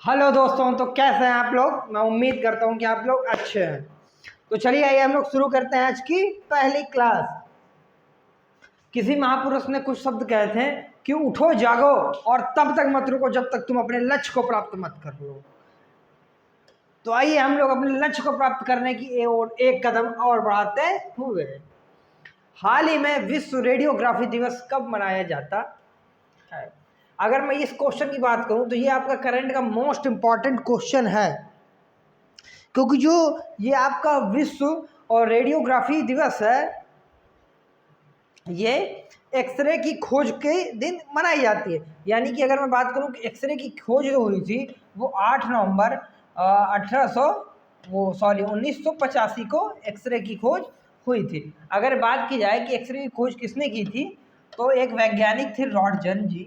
Hello दोस्तों, तो कैसे हैं आप लोग। मैं उम्मीद करता हूं कि आप लोग अच्छे हैं। तो चलिए आइए हम लोग शुरू करते हैं आज की पहली क्लास। किसी महापुरुष ने कुछ शब्द कहे थे कि उठो जागो और तब तक मत रुको जब तक तुम अपने लक्ष्य को प्राप्त मत कर लो। तो आइए हम लोग अपने लक्ष्य को प्राप्त करने की ओर एक कदम और बढ़ाते हुए, हाल ही में विश्व रेडियोग्राफी दिवस कब मनाया जाता है। अगर मैं इस क्वेश्चन की बात करूं तो ये आपका करंट का मोस्ट इंपॉर्टेंट क्वेश्चन है, क्योंकि जो ये आपका विश्व और रेडियोग्राफी दिवस है, ये एक्सरे की खोज के दिन मनाई जाती है। यानी कि अगर मैं बात करूं कि एक्सरे की खोज जो हुई थी वो 8 नवंबर 1985 को एक्सरे की खोज हुई थी। अगर बात की जाए कि एक्सरे की खोज किसने की थी, तो एक वैज्ञानिक थे रॉन्टगन जी,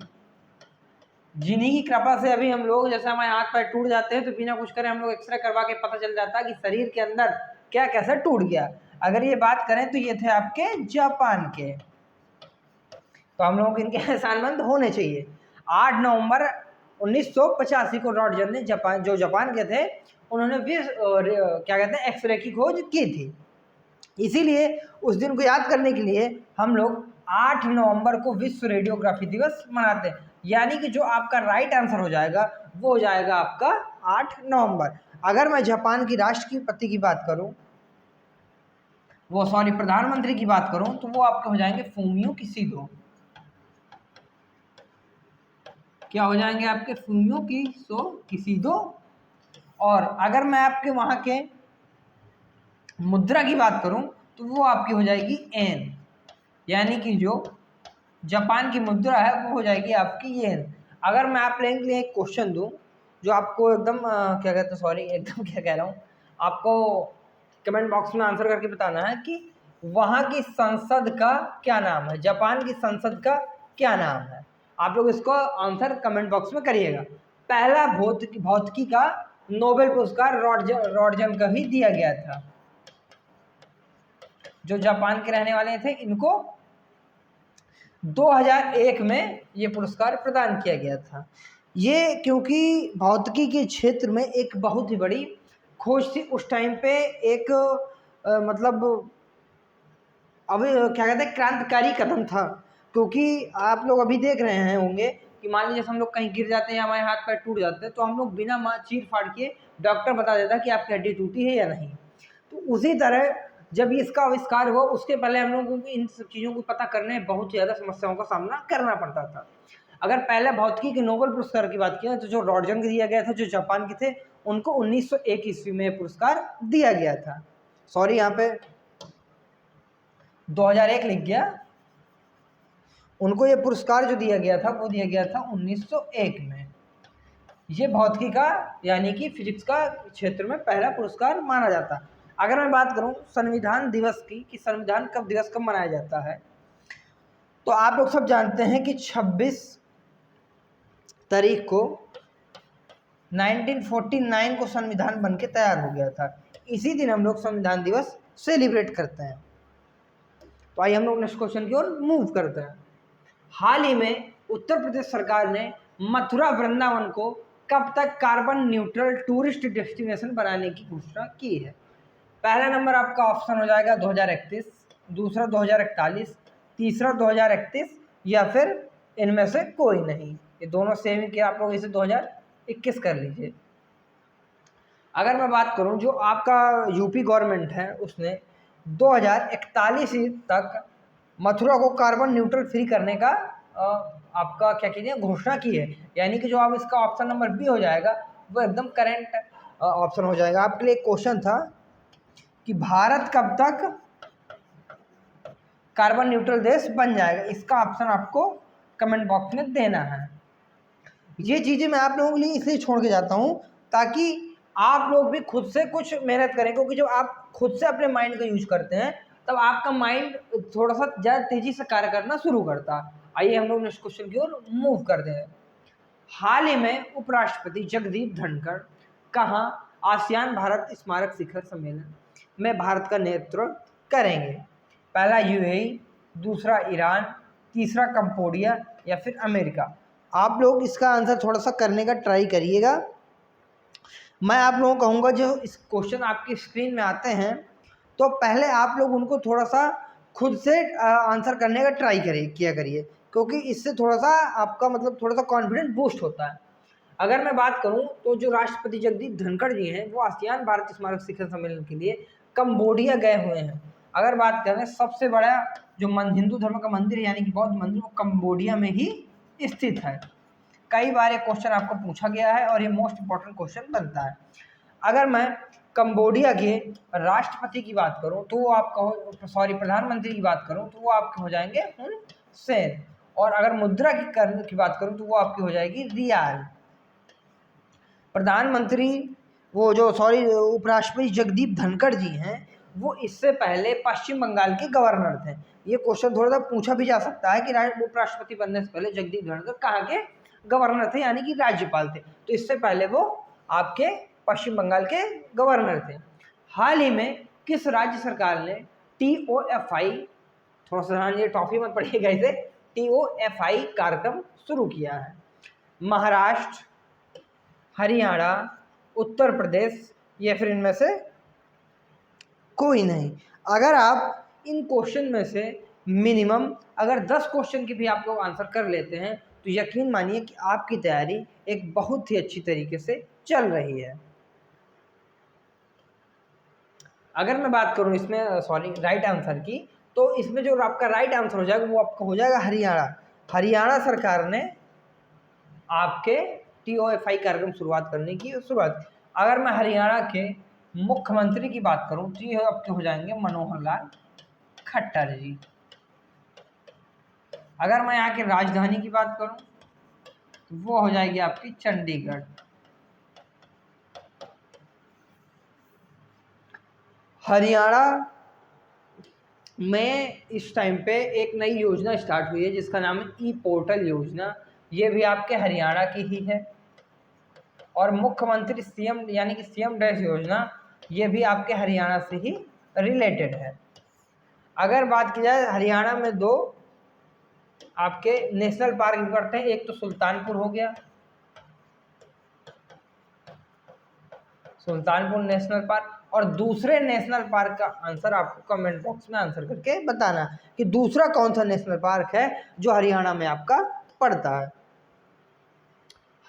जिन्हीं की कृपा से अभी हम लोग, जैसे हमारे हाथ पैर टूट जाते हैं तो बिना कुछ करे हम लोग एक्सरे करवा के पता चल जाता है कि शरीर के अंदर क्या कैसे टूट गया। अगर ये बात करें तो ये थे आपके जापान के, तो हम लोगों को इनके एहसानमंद होने चाहिए। 8 नवंबर 1985 को रॉन्टगन ने जापान के थे, उन्होंने क्या कहते हैं एक्सरे की खोज की थी। इसीलिए उस दिन को याद करने के लिए हम लोग 8 नवंबर को विश्व रेडियोग्राफी दिवस मनाते हैं। यानी कि जो आपका राइट आंसर हो जाएगा वो हो जाएगा आपका 8 नवंबर। अगर मैं जापान की राष्ट्रपति की बात करूं, प्रधानमंत्री की बात करूं, तो वो आपके हो जाएंगे फूमियो किशिदो। क्या हो जाएंगे आपके फूमियो किशिदो। और अगर मैं आपके वहां के मुद्रा की बात करूं तो वो आपकी हो जाएगी एन, यानी कि जो जापान की मुद्रा है वो हो जाएगी आपकी येन। अगर मैं आप लोगों के लिए एक क्वेश्चन दूं जो आपको एकदम क्या कहते हैं एकदम क्या कह रहा हूँ, आपको कमेंट बॉक्स में आंसर करके बताना है कि वहाँ की संसद का क्या नाम है, जापान की संसद का क्या नाम है। आप लोग इसको आंसर कमेंट बॉक्स में करिएगा। पहला भौतिकी का नोबेल पुरस्कार रॉन्टगन का ही दिया गया था। जो जापान के रहने वाले थे, इनको 2001 में ये पुरस्कार प्रदान किया गया था। ये क्योंकि भौतिकी के क्षेत्र में एक बहुत ही बड़ी खोज थी उस टाइम पे, एक मतलब अभी क्या कहते हैं क्रांतिकारी कदम था। क्योंकि आप लोग अभी देख रहे हैं होंगे कि मान लीजिए हम लोग कहीं गिर जाते हैं, हमारे हाथ पैर टूट जाते हैं, तो हम लोग बिना चीर फाड़ के डॉक्टर बता देता कि आपकी हड्डी टूटी है या नहीं। तो उसी तरह जब इसका आविष्कार हुआ उसके पहले हम लोगों को इन सब चीज़ों को पता करने बहुत ज़्यादा समस्याओं का सामना करना पड़ता था। अगर पहले भौतिकी के नोबेल पुरस्कार की बात की तो जो रॉन्टगन को दिया गया था, जो जापान के थे, उनको 1901 ईस्वी में पुरस्कार दिया गया था। यहाँ पे 2001 लिख गया। उनको ये पुरस्कार जो दिया गया था वो दिया गया था 1901 में। ये भौतिकी का यानी कि फिजिक्स का क्षेत्र में पहला पुरस्कार माना जाता है। अगर मैं बात करूं संविधान दिवस की कि संविधान दिवस कब मनाया जाता है, तो आप लोग सब जानते हैं कि 26 तारीख को 1949 को संविधान बनके तैयार हो गया था। इसी दिन हम लोग संविधान दिवस सेलिब्रेट करते हैं। तो आइए हम लोग नेक्स्ट क्वेश्चन की ओर मूव करते हैं। हाल ही में उत्तर प्रदेश सरकार ने मथुरा वृंदावन को कब तक कार्बन न्यूट्रल टूरिस्ट डेस्टिनेशन बनाने की घोषणा की है। पहला नंबर आपका ऑप्शन हो जाएगा 2031, दूसरा 2041, तीसरा 2031 या फिर इनमें से कोई नहीं। ये दोनों सेम ही, आप लोग इसे 2021 कर लीजिए। अगर मैं बात करूं जो आपका यूपी गवर्नमेंट है उसने 2041 तक मथुरा को कार्बन न्यूट्रल फ्री करने का आपका क्या कीजिए घोषणा की है। यानी कि जो आप इसका ऑप्शन नंबर बी हो जाएगा वो एकदम करेंट ऑप्शन हो जाएगा। आपके लिए एक क्वेश्चन था कि भारत कब तक कार्बन न्यूट्रल देश बन जाएगा, इसका ऑप्शन आपको कमेंट बॉक्स में देना है। ये चीज़ें मैं आप लोगों के लिए इसलिए छोड़ के जाता हूँ ताकि आप लोग भी खुद से कुछ मेहनत करें, क्योंकि जब आप खुद से अपने माइंड का यूज करते हैं तब आपका माइंड थोड़ा सा ज़्यादा तेजी से कार्य करना शुरू करता है। आइए हम लोग नेक्स्ट क्वेश्चन की ओर मूव करते हैं। हाल ही में उपराष्ट्रपति जगदीप धनखड़ कहाँ आसियान भारत स्मारक शिखर सम्मेलन में भारत का नेतृत्व करेंगे। पहला यूएई, दूसरा ईरान, तीसरा कंबोडिया या फिर अमेरिका। आप लोग इसका आंसर थोड़ा सा करने का ट्राई करिएगा। मैं आप लोगों को कहूँगा जो इस क्वेश्चन आपकी स्क्रीन में आते हैं तो पहले आप लोग उनको थोड़ा सा खुद से आंसर करने का ट्राई किया करिए, क्योंकि इससे थोड़ा सा आपका मतलब थोड़ा सा कॉन्फिडेंस बूस्ट होता है। अगर मैं बात करूं तो जो राष्ट्रपति जगदीप धनखड़ जी हैं वो आसियान भारत स्मारक शिखर सम्मेलन के लिए कंबोडिया गए हुए हैं। अगर बात करें सबसे बड़ा जो हिंदू धर्म का मंदिर यानी कि बौद्ध मंदिर वो कंबोडिया में ही स्थित है। कई बार ये क्वेश्चन आपको पूछा गया है और ये मोस्ट इंपॉर्टेंट क्वेश्चन बनता है। अगर मैं कंबोडिया के राष्ट्रपति की बात करूं तो वो आपका प्रधानमंत्री की बात करूं तो वो आपके हो जाएंगे हुन सेन, और अगर मुद्रा की बात करूं तो वो आपकी हो जाएगी रियाल। प्रधानमंत्री उपराष्ट्रपति जगदीप धनखड़ जी हैं वो इससे पहले पश्चिम बंगाल के गवर्नर थे। ये क्वेश्चन थोड़ा सा पूछा भी जा सकता है कि उपराष्ट्रपति बनने से पहले जगदीप धनखड़ कहाँ के गवर्नर थे, यानी कि राज्यपाल थे। तो इससे पहले वो आपके पश्चिम बंगाल के गवर्नर थे। हाल ही में किस राज्य सरकार ने TOFI, थोड़ा सा ध्यान, ये टॉफी मत पढ़िएगा इसे, TOFI कार्यक्रम शुरू किया है? महाराष्ट्र, हरियाणा, उत्तर प्रदेश या फिर इनमें से कोई नहीं। अगर आप इन क्वेश्चन में से मिनिमम अगर 10 क्वेश्चन की भी आप लोग आंसर कर लेते हैं तो यकीन मानिए कि आपकी तैयारी एक बहुत ही अच्छी तरीके से चल रही है। अगर मैं बात करूं इसमें राइट आंसर की, तो इसमें जो आपका राइट आंसर हो जाएगा वो आपका हो जाएगा हरियाणा। हरियाणा सरकार ने आपके TOFI कार्यक्रम शुरुआत करने की शुरुआत। अगर मैं हरियाणा के मुख्यमंत्री की बात करूं तो ये आपके हो जाएंगे मनोहर लाल खट्टर जी। अगर मैं यहाँ की राजधानी की बात करूं तो वो हो जाएगी आपकी चंडीगढ़। हरियाणा में इस टाइम पे एक नई योजना स्टार्ट हुई है जिसका नाम है E-पोर्टल योजना। ये भी आपके हरियाणा की ही है। और मुख्यमंत्री CM यानी कि CM डैश योजना, ये भी आपके हरियाणा से ही रिलेटेड है। अगर बात की जाए हरियाणा में दो आपके नेशनल पार्क करते हैं, एक तो सुल्तानपुर हो गया, सुल्तानपुर नेशनल पार्क, और दूसरे नेशनल पार्क का आंसर आपको कमेंट बॉक्स में आंसर करके बताना कि दूसरा कौन सा नेशनल पार्क है जो हरियाणा में आपका पड़ता है।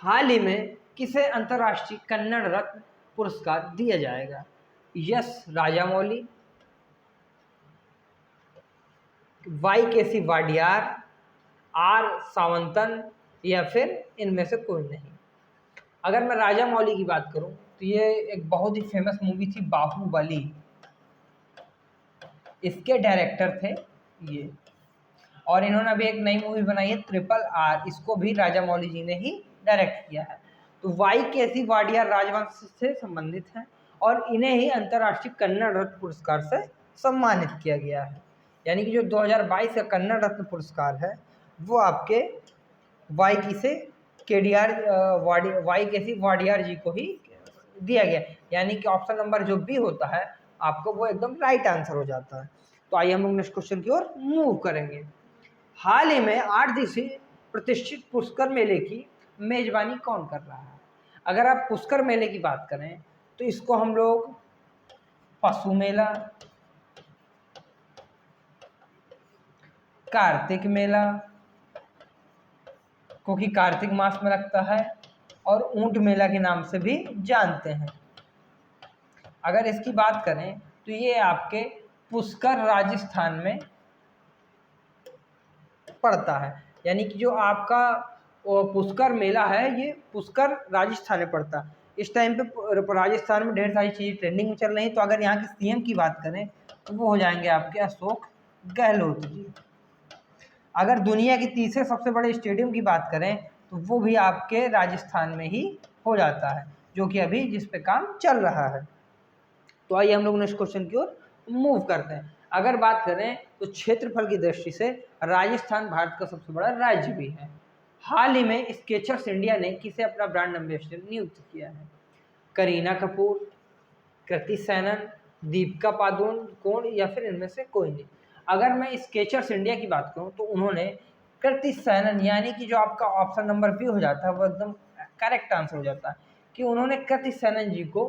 हाल ही में किसे अंतर्राष्ट्रीय कन्नड़ रत्न पुरस्कार दिया जाएगा? Yes Rajamouli, YKC Wadiyar, R सावंतन, या फिर इनमें से कोई नहीं। अगर मैं राजामौली की बात करूं तो ये एक बहुत ही फेमस मूवी थी बाहुबली, इसके डायरेक्टर थे ये, और इन्होंने अभी एक नई मूवी बनाई है RRR, इसको भी राजामौली जी ने ही डायरेक्ट किया है। तो YKC वाडियार राजवंश से संबंधित हैं और इन्हें ही अंतर्राष्ट्रीय कन्नड़ रत्न पुरस्कार से सम्मानित किया गया है। यानी कि जो 2022 का कन्नड़ रत्न पुरस्कार है वो आपके YKC वाडियार जी को ही दिया गया, यानी कि ऑप्शन नंबर जो B होता है आपको वो एकदम राइट आंसर हो जाता है। तो आइए हम लोग नेक्स्ट क्वेश्चन की ओर मूव करेंगे। हाल ही में 8 दिवसीय प्रतिष्ठित पुष्कर मेले की मेजबानी कौन कर रहा है? अगर आप पुष्कर मेले की बात करें तो इसको हम लोग पशु मेला, कार्तिक मेला, क्योंकि कार्तिक मास में लगता है, और ऊंट मेला के नाम से भी जानते हैं। अगर इसकी बात करें तो ये आपके पुष्कर राजस्थान में पड़ता है, यानी कि जो आपका पुष्कर मेला है ये पुष्कर राजस्थान में पड़ता है। इस टाइम पे राजस्थान में ढेर सारी चीज़ें ट्रेंडिंग में चल रही हैं। तो अगर यहाँ के CM की बात करें तो वो हो जाएंगे आपके अशोक गहलोत जी। अगर दुनिया की तीसरे सबसे बड़े स्टेडियम की बात करें तो वो भी आपके राजस्थान में ही हो जाता है, जो कि अभी जिस पे काम चल रहा है। तो आइए हम लोग नेक्स्ट क्वेश्चन की ओर मूव करते हैं। अगर बात करें तो क्षेत्रफल की दृष्टि से राजस्थान भारत का सबसे बड़ा राज्य भी है। हाल ही में स्केचर्स इंडिया ने किसे अपना ब्रांड एम्बेसडर नियुक्त किया है? करीना कपूर, कृति सेनन, दीपिका पादुकोण, या फिर इनमें से कोई नहीं। अगर मैं स्केचर्स इंडिया की बात करूं तो उन्होंने कृति सेनन, यानी कि जो आपका ऑप्शन नंबर B हो जाता है वो एकदम करेक्ट आंसर हो जाता है, कि उन्होंने कृति सेनन जी को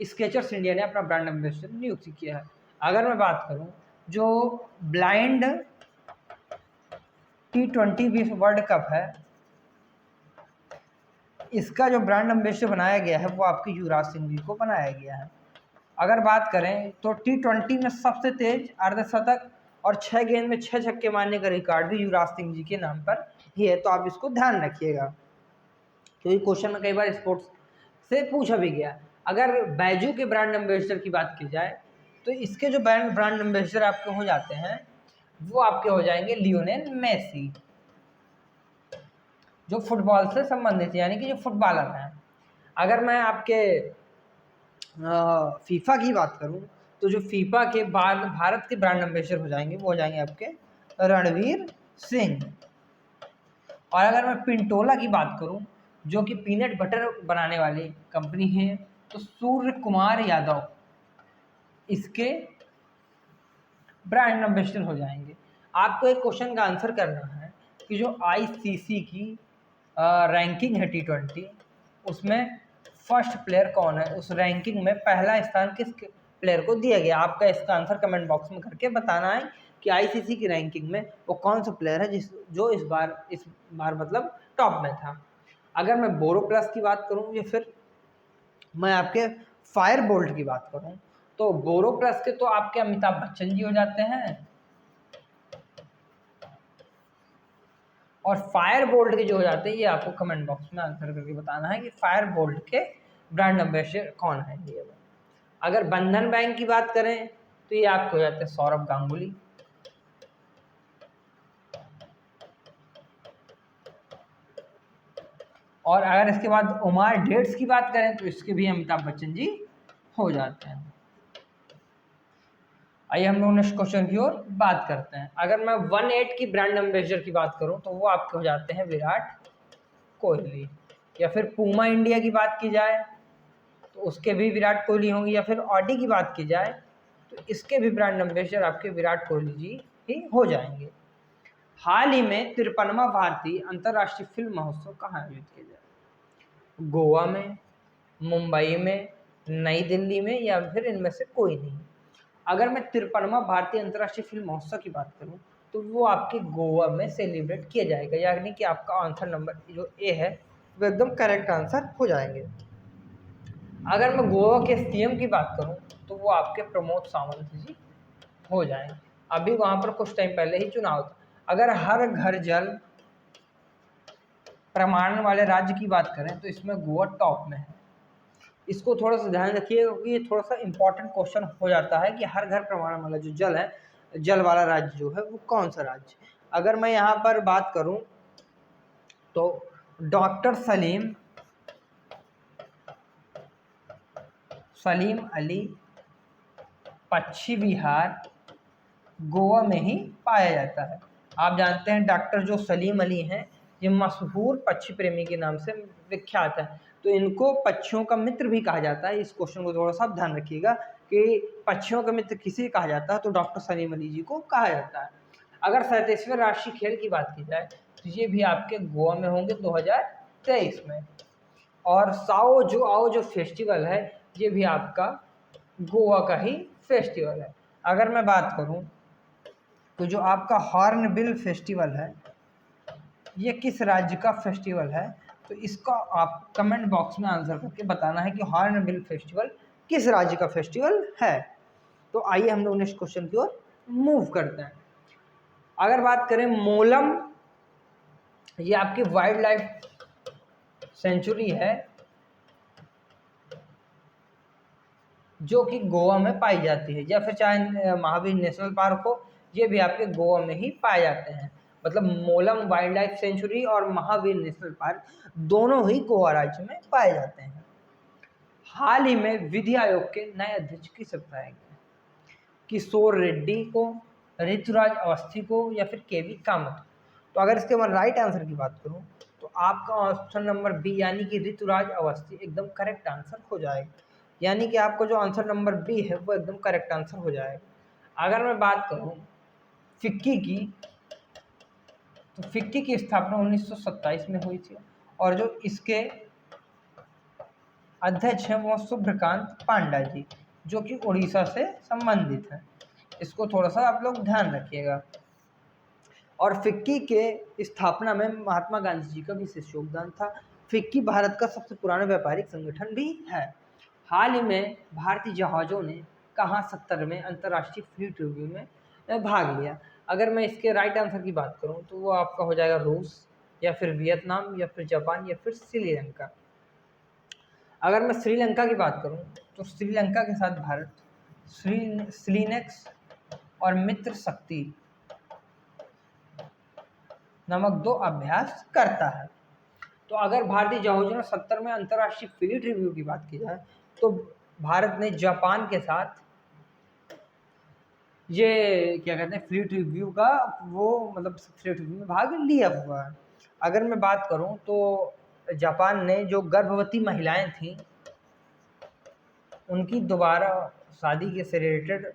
स्केचर्स इंडिया ने अपना ब्रांड एम्बेसडर नियुक्त किया है। अगर मैं बात करूं जो ब्लाइंड T20 वर्ल्ड कप है, इसका जो ब्रांड एम्बेसडर बनाया गया है वो आपके युवराज सिंह जी को बनाया गया है। अगर बात करें तो T20 में सबसे तेज अर्धशतक और 6 गेंद में 6 छक्के मारने का रिकॉर्ड भी युवराज सिंह जी के नाम पर ही है, तो आप इसको ध्यान रखिएगा क्योंकि क्वेश्चन में कई बार स्पोर्ट्स से पूछा भी गया। अगर बैजू के ब्रांड एम्बेसडर की बात की जाए तो इसके जो ब्रांड एम्बेसडर आपके हो जाते हैं वो आपके हो जाएंगे लियोनेल मेसी, जो फुटबॉल से संबंधित यानी कि जो फुटबॉलर हैं। अगर मैं आपके फीफा की बात करूं तो जो फीफा के भारत के ब्रांड एम्बेसडर हो जाएंगे वो हो जाएंगे आपके रणवीर सिंह। और अगर मैं पिंटोला की बात करूं जो कि पीनट बटर बनाने वाली कंपनी है, तो सूर्य कुमार यादव इसके ब्रांड एम्बेसडर हो जाएंगे। आपको एक क्वेश्चन का आंसर करना है कि जो आईसीसी की रैंकिंग है T20, उसमें फर्स्ट प्लेयर कौन है, उस रैंकिंग में पहला स्थान किस प्लेयर को दिया गया। आपका इसका आंसर कमेंट बॉक्स में करके बताना है कि आईसीसी की रैंकिंग में वो कौन सा प्लेयर है जो इस बार मतलब टॉप में था। अगर मैं बोरो प्लस की बात करूं या फिर मैं आपके फायर बोल्ट की बात करूं तो बोरो प्लस के तो आपके अमिताभ बच्चन जी हो जाते हैं, और फायर बोल्ट के जो हो जाते हैं ये आपको कमेंट बॉक्स में आंसर करके बताना है कि फायर बोल्ट के ब्रांड एम्बेसडर कौन है ये। अगर बंधन बैंक की बात करें तो ये आपको हो जाते हैं सौरभ गांगुली। और अगर इसके बाद उमार डेट्स की बात करें तो इसके भी अमिताभ बच्चन जी हो जाते हैं। आइए हम लोग नेक्स्ट क्वेश्चन की ओर बात करते हैं। अगर मैं 1-8 की ब्रांड एम्बेसडर की बात करूं तो वो आपके हो जाते हैं विराट कोहली। या फिर पूमा इंडिया की बात की जाए तो उसके भी विराट कोहली होंगे, या फिर ऑडी की बात की जाए तो इसके भी ब्रांड एम्बेसडर आपके विराट कोहली जी ही हो जाएंगे। हाल ही में 53वां भारतीय अंतर्राष्ट्रीय फिल्म महोत्सव कहाँ आयोजित किया जाए? गोवा में, मुंबई में, नई दिल्ली में, या फिर इनमें से कोई नहीं। अगर मैं 53वां भारतीय अंतर्राष्ट्रीय फिल्म महोत्सव की बात करूं तो वो आपके गोवा में सेलिब्रेट किया जाएगा, यानी कि आपका आंसर नंबर जो ए है वो एकदम करेक्ट आंसर हो जाएंगे। अगर मैं गोवा के सीएम की बात करूं तो वो आपके प्रमोद सावंत जी हो जाएंगे। अभी वहां पर कुछ टाइम पहले ही चुनाव था। अगर हर घर जल प्रमाण वाले राज्य की बात करें तो इसमें गोवा टॉप में है। इसको थोड़ा सा ध्यान रखिए क्योंकि ये थोड़ा सा इंपॉर्टेंट क्वेश्चन हो जाता है कि हर घर प्रमाण वाला जो जल है, जल वाला राज्य जो है वो कौन सा राज्य। अगर मैं यहाँ पर बात करूं तो डॉक्टर सलीम अली पश्चिम बिहार गोवा में ही पाया जाता है। आप जानते हैं डॉक्टर जो सलीम अली हैं ये मशहूर पक्षी प्रेमी के नाम से विख्यात है, तो इनको पक्षियों का मित्र भी कहा जाता है। इस क्वेश्चन को थोड़ा सा ध्यान रखिएगा कि पक्षियों का मित्र किसे कहा जाता है, तो डॉक्टर सलीम अली जी को कहा जाता है। अगर 37वें राष्ट्रीय खेल की बात की जाए तो ये भी आपके गोवा में होंगे 2023 में। और साओ जो आओ जो फेस्टिवल है ये भी आपका गोवा का ही फेस्टिवल है। अगर मैं बात करूं तो जो आपका हॉर्नबिल फेस्टिवल है ये किस राज्य का फेस्टिवल है, तो इसका आप कमेंट बॉक्स में आंसर करके बताना है कि हॉर्नबिल फेस्टिवल किस राज्य का फेस्टिवल है। तो आइए हम लोग नेक्स्ट क्वेश्चन की ओर मूव करते हैं। अगर बात करें मोलम, ये आपकी वाइल्ड लाइफ सेंचुरी है जो कि गोवा में पाई जाती है, या फिर चाहे महावीर नेशनल पार्क हो ये भी आपके गोवा में ही पाए जाते हैं। मतलब मोलम वाइल्ड लाइफ सेंचुरी और महावीर नेशनल पार्क दोनों ही गोवा राज्य में पाए जाते हैं। हाल ही में विधि आयोग के नए अध्यक्ष किसे बताया गया? किशोर रेड्डी को, ऋतुराज अवस्थी को, या फिर केवी कामत? तो अगर इसके मैं राइट आंसर की बात करूं तो आपका ऑप्शन नंबर बी यानी कि ऋतुराज अवस्थी एकदम करेक्ट आंसर हो जाएगा, यानी कि आपको जो आंसर नंबर बी है वो एकदम करेक्ट आंसर हो जाएगा। अगर मैं बात करूं फिक्की की तो फिक्की की स्थापना 1927 में हुई थी, और जो इसके अध्यक्ष हैं वो शुभ्रकांत पांडा जी, जो कि उड़ीसा से संबंधित हैं। इसको थोड़ा सा आप लोग ध्यान रखिएगा। और फिक्की के स्थापना में महात्मा गांधी जी का विशेष योगदान था। फिक्की भारत का सबसे पुराना व्यापारिक संगठन भी है। हाल ही में भारतीय जहाज़ों ने कहाँ 70वें अंतर्राष्ट्रीय फ्लीट रिव्यू में भाग लिया। अगर मैं इसके राइट आंसर की बात करूं तो वो आपका हो जाएगा रूस, या फिर वियतनाम, या फिर जापान, या फिर श्रीलंका। अगर मैं श्रीलंका की बात करूं तो श्रीलंका के साथ भारत स्लीनेक्स और मित्र शक्ति नमक 2 अभ्यास करता है। तो अगर भारतीय जहाज़ों ने 70 में अंतर्राष्ट्रीय फ्लीट रिव्यू की बात की जाए तो भारत ने जापान के साथ ये क्या कहते हैं फ्लीट रिव्यू का वो मतलब फ्लीट रिव्यू में भाग लिया हुआ है। अगर मैं बात करूं तो जापान ने जो गर्भवती महिलाएं थीं उनकी दोबारा शादी के से रिलेटेड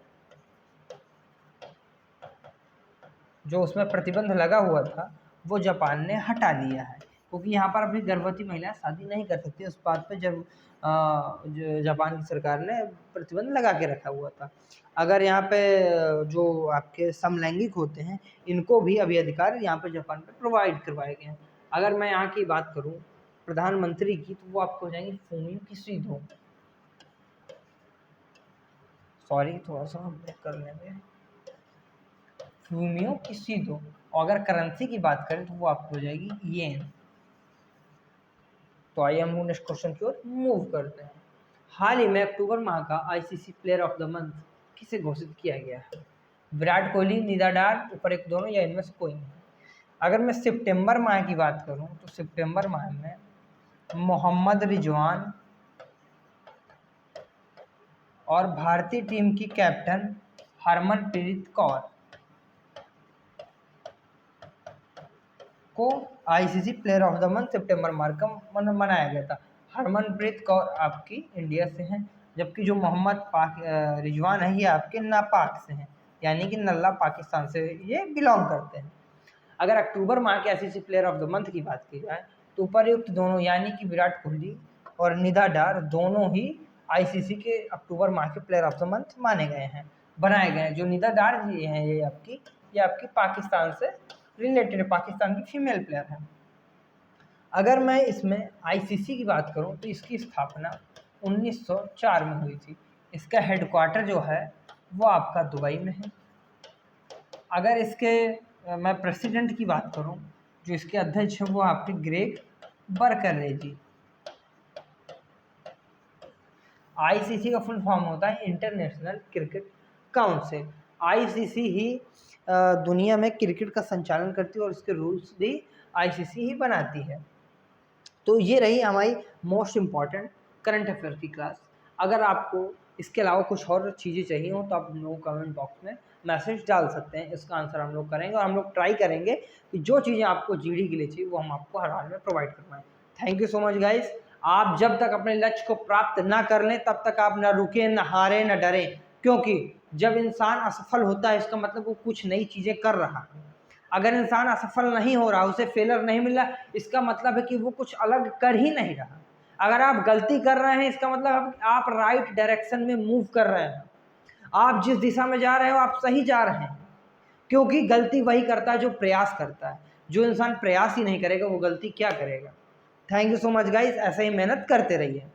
जो उसमें प्रतिबंध लगा हुआ था वो जापान ने हटा लिया है, क्योंकि यहाँ पर अभी गर्भवती महिलाएं शादी नहीं कर सकती। उस बात पे जब जापान की सरकार ने प्रतिबंध लगा के रखा हुआ था। अगर यहाँ पे जो आपके समलैंगिक होते हैं इनको भी अभी अधिकार यहाँ पे जापान पे प्रोवाइड करवाए गए हैं। अगर मैं यहाँ की बात करूँ प्रधानमंत्री की तो वो आपको हो जाएंगे फूमियो किशिदा। सॉरी थोड़ा सा हम कर लेंगे, फूमियो किशिदा। और अगर करेंसी की बात करें तो वो आपको हो जाएगी येन। तो आइए हम नेक्स्ट क्वेश्चन की ओर मूव करते हैं। हाल ही में अक्टूबर माह का ICC player of the month किसे घोषित किया गया है? विराट कोहली, निदा डार, ऊपर एक दोनों, या इनमें से कोई नहीं? अगर मैं सितंबर माह की बात करूं तो सितंबर माह में मोहम्मद रिजवान और भारतीय टीम की कैप्टन हरमनप्रीत कौर को ICC player of the month सितंबर माह का मनाया गया था। हरमनप्रीत कौर आपकी इंडिया से हैं, जबकि जो मोहम्मद रिजवान है ये आपके नापाक से हैं, यानी कि नल्ला पाकिस्तान से ये बिलोंग करते हैं। अगर अक्टूबर माह के ICC player of the month की बात की जाए तो उपर्युक्त दोनों यानी कि विराट कोहली और निदा डार दोनों ही आईसीसी के अक्टूबर माह के प्लेयर ऑफ द मंथ माने गए हैं, बनाए गए हैं। जो निदा डार जी हैं ये आपकी पाकिस्तान से रिलेटेड, पाकिस्तान की फीमेल प्लेयर है। अगर मैं इसमें आईसीसी की बात करूं तो इसकी स्थापना 1904 में हुई थी। इसका हेडक्वार्टर जो है वो आपका दुबई में है। अगर इसके मैं प्रेसिडेंट की बात करूं, जो इसके अध्यक्ष हैं वो आपके ग्रेग बर्कले जी। आईसीसी का फुल फॉर्म होता है इंटरनेशनल क्रिकेट काउंसिल। आईसीसी ही दुनिया में क्रिकेट का संचालन करती है और इसके रूल्स भी आईसीसी ही बनाती है। तो ये रही हमारी मोस्ट इम्पॉर्टेंट करंट अफेयर की क्लास। अगर आपको इसके अलावा कुछ और चीज़ें चाहिए हो तो आप हम लोग कमेंट बॉक्स में मैसेज डाल सकते हैं, इसका आंसर हम लोग करेंगे और हम लोग ट्राई करेंगे कि जो चीज़ें आपको जीडी के लिए चाहिए वो हम आपको हर हाल में प्रोवाइड करवाएं। Thank you so much guys. आप जब तक अपने लक्ष्य को प्राप्त ना कर लें तब तक आप ना रुके, ना हारे, ना डरें, क्योंकि जब इंसान असफल होता है इसका मतलब वो कुछ नई चीज़ें कर रहा है। अगर इंसान असफल नहीं हो रहा, उसे फेलर नहीं मिल रहा, इसका मतलब है कि वो कुछ अलग कर ही नहीं रहा। अगर आप गलती कर रहे हैं इसका मतलब आप राइट डायरेक्शन में मूव कर रहे हैं। आप जिस दिशा में जा रहे हो आप सही जा रहे हैं, क्योंकि गलती वही करता है जो प्रयास करता है। जो इंसान प्रयास ही नहीं करेगा वो गलती क्या करेगा। Thank you so much guys, ऐसे ही मेहनत करते रहिए।